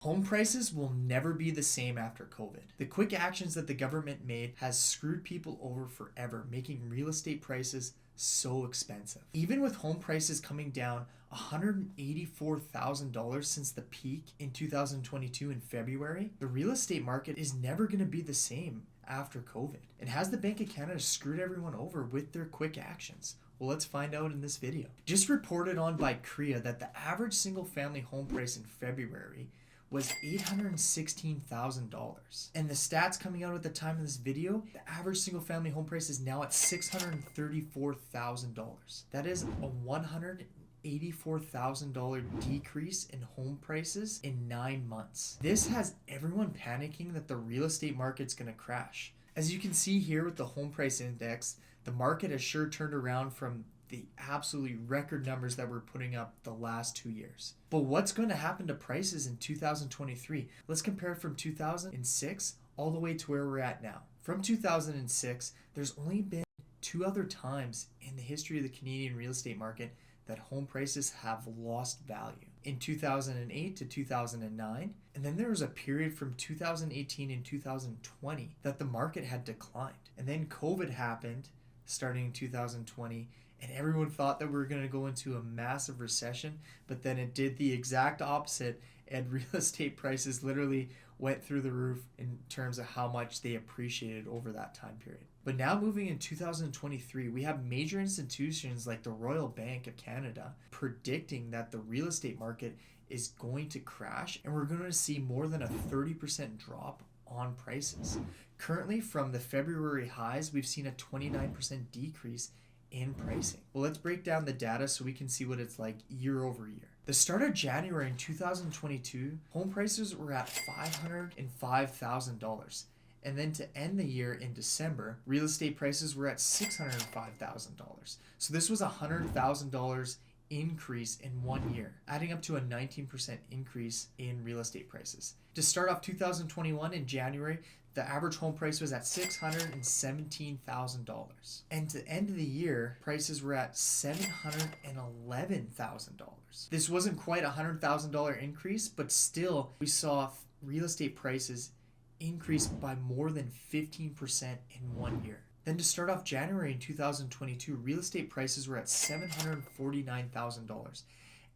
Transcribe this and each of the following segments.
Home prices will never be the same after COVID. The quick actions that the government made has screwed people over forever, making real estate prices so expensive. Even with home prices coming down $184,000 since the peak in 2022 in February, the real estate market is never going to be the same after COVID. And has the Bank of Canada screwed everyone over with their quick actions? Well, let's find out in this video. Just reported on by CREA that the average single family home price in February was $816,000. And the stats coming out at the time of this video, the average single family home price is now at $634,000. That is a $184,000 decrease in home prices in 9 months. This has everyone panicking that the real estate market's gonna crash. As you can see here with the home price index, the market has sure turned around from the absolutely record numbers that we're putting up the last 2 years. But what's going to happen to prices in 2023? Let's compare from 2006 all the way to where we're at now. From 2006, there's only been 2 other times in the history of the Canadian real estate market that home prices have lost value. In 2008 to 2009, and then there was a period from 2018 and 2020 that the market had declined. And then COVID happened starting in 2020, and everyone thought that we were going to go into a massive recession, but then it did the exact opposite, and real estate prices literally went through the roof in terms of how much they appreciated over that time period. But now moving in 2023, we have major institutions like the Royal Bank of Canada predicting that the real estate market is going to crash, and we're going to see more than a 30% drop on prices. Currently, from the February highs, we've seen a 29% decrease in pricing. Well, let's break down the data so we can see what it's like year over year. The start of January in 2022, home prices were at $505,000. And then to end the year in December, real estate prices were at $605,000. So this was a $100,000 increase in 1 year, adding up to a 19% increase in real estate prices. To start off 2021 in January, the average home price was at $617,000. And to end the year, prices were at $711,000. This wasn't quite a $100,000 increase, but still we saw real estate prices increase by more than 15% in 1 year. Then to start off January in 2022, real estate prices were at $749,000.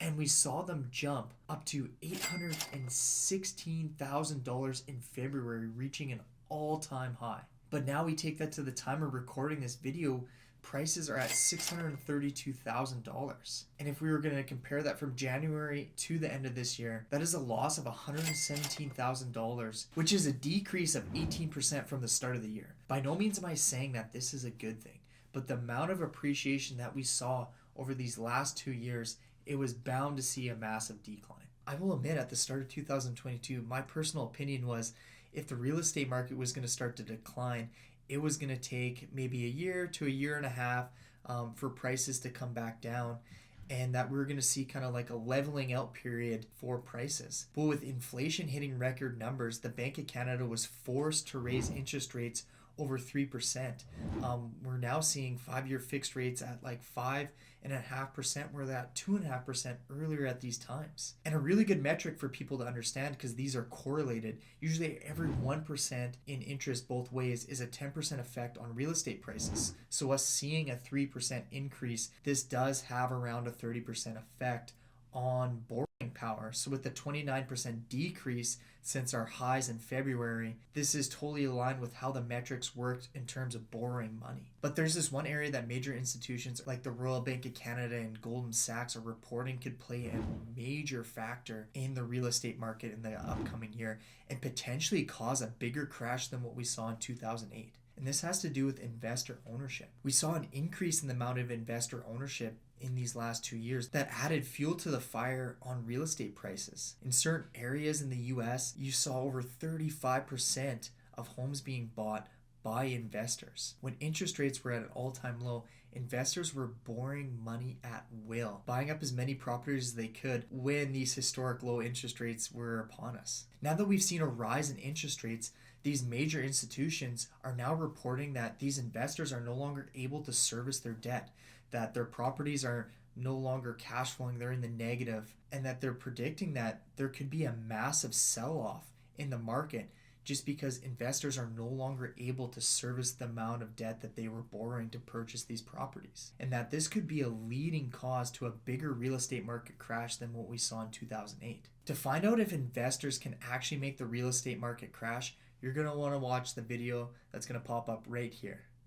And we saw them jump up to $816,000 in February, reaching an all-time high. But now we take that to the time of recording this video, prices are at $632,000. And if we were going to compare that from January to the end of this year, that is a loss of $117,000, which is a decrease of 18% from the start of the year. By no means am I saying that this is a good thing, but the amount of appreciation that we saw over these last 2 years, it was bound to see a massive decline. I will admit at the start of 2022, my personal opinion was if the real estate market was going to start to decline, it was going to take maybe a year to a year and a half for prices to come back down, and that we were going to see kind of like a leveling out period for prices. But with inflation hitting record numbers, the Bank of Canada was forced to raise interest rates over 3%. We're now seeing 5-year fixed rates at like 5.5%, where they're at 2.5% earlier at these times. And a really good metric for people to understand, because these are correlated, usually every 1% in interest both ways is a 10% effect on real estate prices. So us seeing a 3% increase, this does have around a 30% effect on borrowing power. So with the 29% decrease since our highs in February, this is totally aligned with how the metrics worked in terms of borrowing money. But there's this one area that major institutions like the Royal Bank of Canada and Goldman Sachs are reporting could play a major factor in the real estate market in the upcoming year and potentially cause a bigger crash than what we saw in 2008. And this has to do with investor ownership. We saw an increase in the amount of investor ownership in these last 2 years that added fuel to the fire on real estate prices. In certain areas in the US, you saw over 35% of homes being bought by investors. When interest rates were at an all-time low, investors were borrowing money at will, buying up as many properties as they could when these historic low interest rates were upon us. Now that we've seen a rise in interest rates, these major institutions are now reporting that these investors are no longer able to service their debt, that their properties are no longer cash flowing, they're in the negative, and that they're predicting that there could be a massive sell-off in the market just because investors are no longer able to service the amount of debt that they were borrowing to purchase these properties. And that this could be a leading cause to a bigger real estate market crash than what we saw in 2008. To find out if investors can actually make the real estate market crash, you're going to want to watch the video that's going to pop up right here.